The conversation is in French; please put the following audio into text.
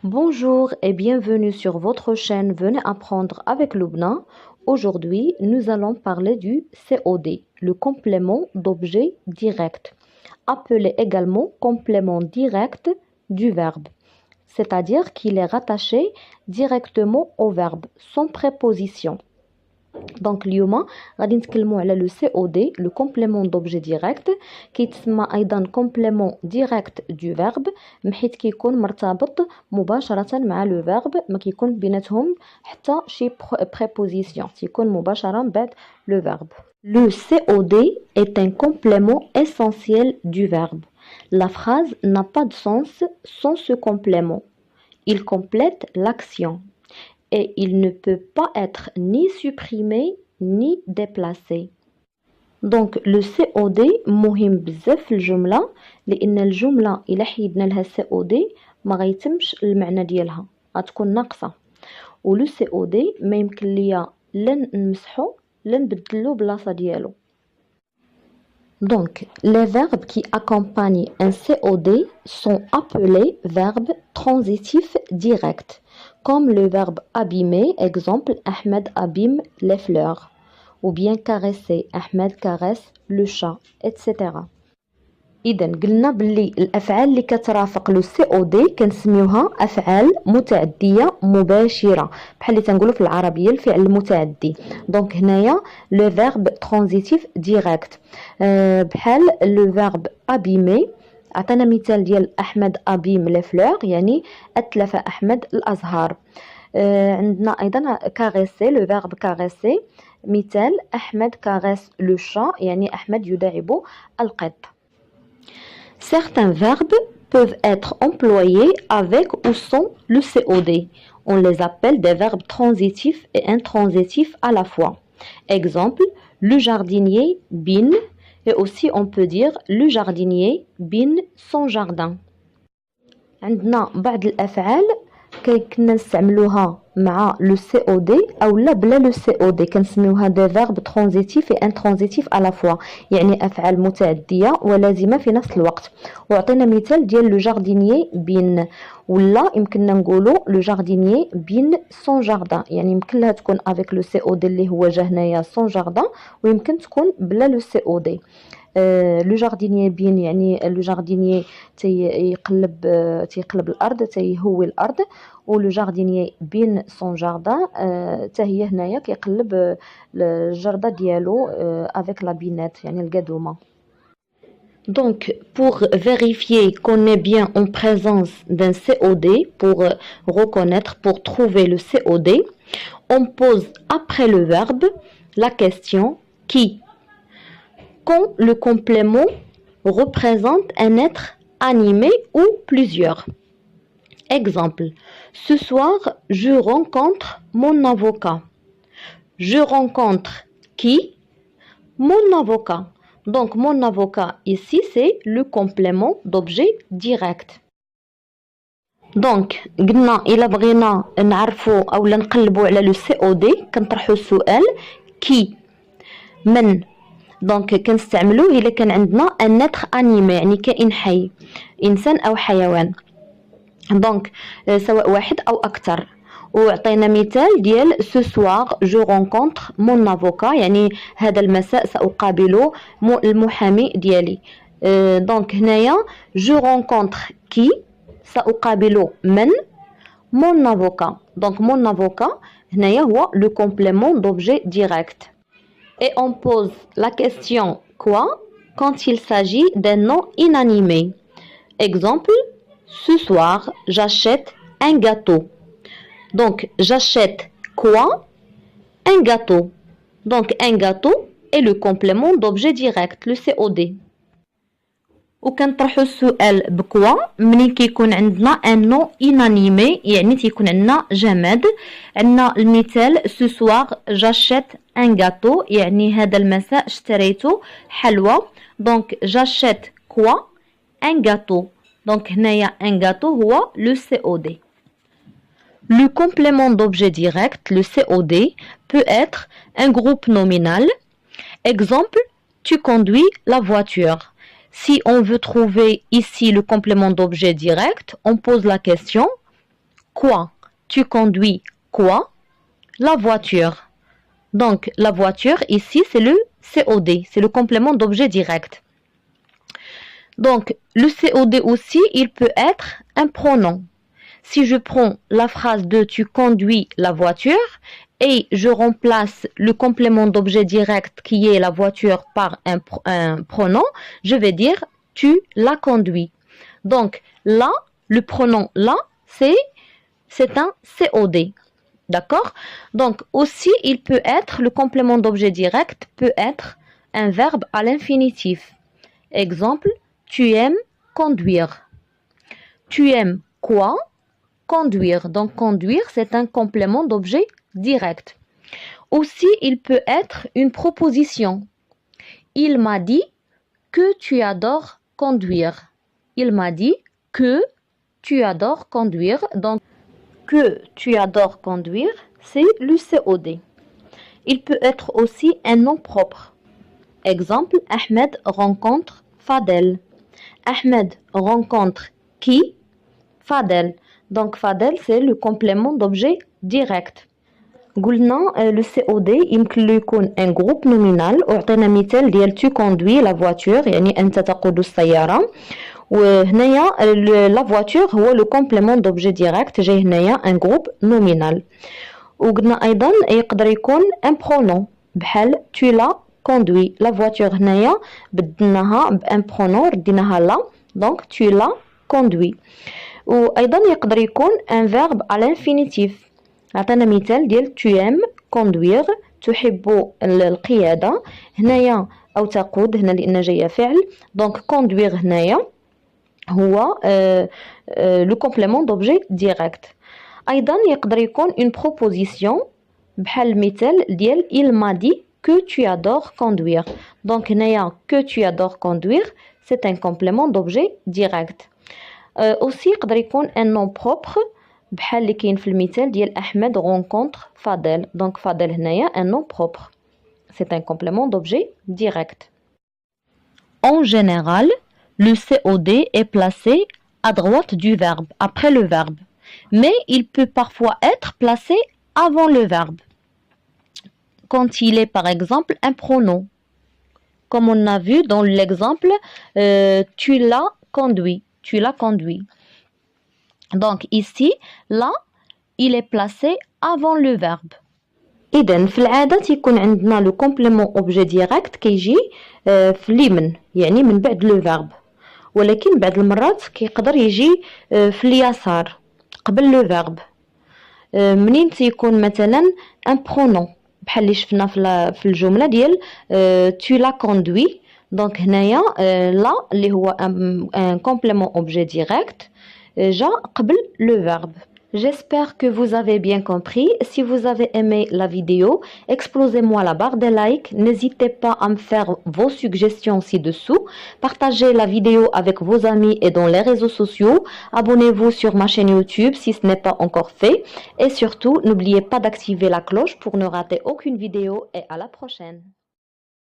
Bonjour et bienvenue sur votre chaîne Venez apprendre avec Lubna. Aujourd'hui, nous allons parler du COD, le complément d'objet direct, appelé également complément direct du verbe, c'est-à-dire qu'il est rattaché directement au verbe, sans préposition. Donc اليوم غادي نتكلموا على le COD, le complément d'objet direct, كيتسمى أيضا complément direct du verbe حيث كيكون مرتبط مباشرة مع le verbe ما كيكون بيناتهم حتى شي préposition تيكون مباشرة بعد le verbe. Le COD est un complément essentiel du verbe. La phrase n'a pas de sens sans ce complément. Il complète l'action. Et il ne peut pas être ni supprimé ni déplacé. Donc le COD مهم بزاف في الجملة لأن الجملة إلا حيدنا لها COD ما غيتمش المعنى ديالها غتكون ناقصة و لو COD ما يمكن ليا لا نمسحو لا نبدلو بلاصة ديالو. Donc les verbes qui accompagnent un COD sont appelés verbes transitifs directs. Comme le verbe abîmer, exemple, Ahmed abîme les fleurs. Ou bien caresser, Ahmed caresse le chat, etc. إذا قلنا باللي الأفعال اللي كترافق لو سي او دي كنسميوها أفعال متعدية مباشرة بحال اللي تنقولوا في العربية الفعل المتعدي. دونك هنايا لو فيرب ترانزيتيف ديريكت بحال لو فيرب abîmer. عطينا مثال ديال أحمد أبيم لي فلور يعني أتلف أحمد الأزهار. عندنا أيضا كاريسي لو فيرب كاريسي مثال أحمد كاريس لو شا يعني أحمد يداعب القط. Certains verbes peuvent être employés avec ou sans le COD. On les appelle des verbes transitifs et intransitifs à la fois. Exemple, le jardinier bin. Et aussi on peut dire le jardinier bin son jardin. عندنا بعض الأفعال كنا نستعملوها مع لو سي او دي او لا بلا لو سي او دي كنسميوها دي فيرب ترانزيتيف اي انترانزيتيف على فوا يعني افعال متعديه ولازمه في نفس الوقت. وعطينا مثال ديال لو جاردينيي بين ولا يمكننا نقولوا لو جاردينيي بين سون جاردان يعني يمكن لها تكون افيك لو سي او دي اللي هو جا هنايا سون جاردان ويمكن تكون بلا لو سي او دي. لو جاردينيي بين يعني لو جاردينيي تيقلب الارض تيهوي الارض ولو جاردينيي بين سون جاردان حتى هي هنايا كيقلب الجرده ديالو افيك لا بينات يعني القدومه. Donc, pour vérifier qu'on est bien en présence d'un COD, pour reconnaître, pour trouver le COD, on pose après le verbe la question qui. Quand le complément représente un être animé ou plusieurs. Exemple, ce soir, je rencontre mon avocat. Je rencontre qui? Mon avocat. Donc, mon avocat ici, c'est le complément d'objet direct. Donc, قلنا إلا بغينا نعرفو أو نقلبو على لو سي او دي كنطرحو السؤال كي من. دونك كنستعملوه إلا كان عندنا ان اتر انيمي يعني كائن حي انسان او حيوان دونك سواء واحد او اكثر. وعطينا مثال ديال سو سوار جو رونكونتر مون افوكا يعني هذا المساء ساقابل المحامي ديالي. دونك هنايا جو رونكونتر كي ساقابل من مون افوكا. دونك مون افوكا هنايا هو لو كومبليمون دوبجي ديريكت. Et on pose la question quoi quand il s'agit d'un nom inanimé. Exemple, ce soir, j'achète un gâteau. Donc, j'achète quoi? Un gâteau. Donc, un gâteau est le complément d'objet direct, le COD. وكنطرحوا السؤال بكوا منين كيكون عندنا ان نو انانيمي يعني تيكون عندنا جماد. عندنا المثال سو سوار جاشيت ان غاتو يعني هذا المساء اشتريت حلوى. دونك جاشيت كوا ان غاتو. دونك هنايا ان غاتو هو لو سي او دي. Le complément d'objet direct, le COD, peut être un groupe nominal. Exemple, tu conduis la voiture. Si on veut trouver ici le complément d'objet direct, on pose la question quoi? Tu conduis quoi? La voiture. Donc, la voiture, ici, c'est le COD, c'est le complément d'objet direct. Donc, le COD aussi, il peut être un pronom. Si je prends la phrase de tu conduis la voiture et je remplace le complément d'objet direct qui est la voiture par un pronom, je vais dire tu la conduis. Donc, là, le pronom là, c'est un COD. D'accord? Donc, aussi, il peut être, le complément d'objet direct peut être un verbe à l'infinitif. Exemple, tu aimes conduire. Tu aimes quoi? Conduire. Donc, conduire, c'est un complément d'objet direct. Aussi, il peut être une proposition. Il m'a dit que tu adores conduire. Il m'a dit que tu adores conduire. Donc, que tu adores conduire, c'est le COD. Il peut être aussi un nom propre. Exemple, Ahmed rencontre Fadel. Ahmed rencontre qui? Fadel. Donc, Fadel, c'est le complément d'objet direct. قلنا le COD يمكن يكون un groupe nominal. وعطينا مثال ديال tu conduis la voiture يعني أنت تقود السيارة. وهنايا la voiture هو le complément d'objet direct جاي هنايا un groupe nominal. وقلنا أيضا يقدر يكون un pronom بحال tu l'as conduit. La voiture هنايا بدلناها بان pronom رديناها لا donc tu l'as conduit. وأيضا يقدر يكون un verbe à l'infinitif. عطينا مثال ديال tu aimes conduire تحب القيادة هنايا أو تقود هنا لأن جاية فعل donc conduire هنايا هو le complément d'objet direct. أيضا يقدر يكون une proposition بحال المثال ديال il m'a dit que tu adores conduire. Donc هنايا que tu adores conduire c'est un complément d'objet direct. aussi يقدر يكون un nom propre بحال اللي كاين في المثال ديال أحمد rencontre فادل. Donc فادل هنايا un nom propre. C'est un complément d'objet direct. En général, le COD est placé à droite du verbe, après le verbe. Mais il peut parfois être placé avant le verbe. Quand il est par exemple un pronom. Comme on a vu dans l'exemple, tu l'as conduit. Tu l'as conduit. Donc ici, là, il est placé avant le verbe. إذن في العادة تيكون عندنا لو كومبليمون اوبجي ديريكت كيجي في اليمين يعني من بعد لو فيرب ولكن بعض المرات كيقدر يجي في اليسار قبل لو فيرب منين تيكون مثلا ان برونون بحال اللي شفنا في الجملة ديال tu l'as conduit. دونك هنايا لا اللي هو ان كومبليمون اوبجي ديريكت جا قبل لو فيرب. J'espère que vous avez bien compris. Si vous avez aimé la vidéo, explosez-moi la barre des likes. N'hésitez pas à me faire vos suggestions ci-dessous. Partagez la vidéo avec vos amis et dans les réseaux sociaux. Abonnez-vous sur ma chaîne YouTube si ce n'est pas encore fait. Et surtout, n'oubliez pas d'activer la cloche pour ne rater aucune vidéo et à la prochaine.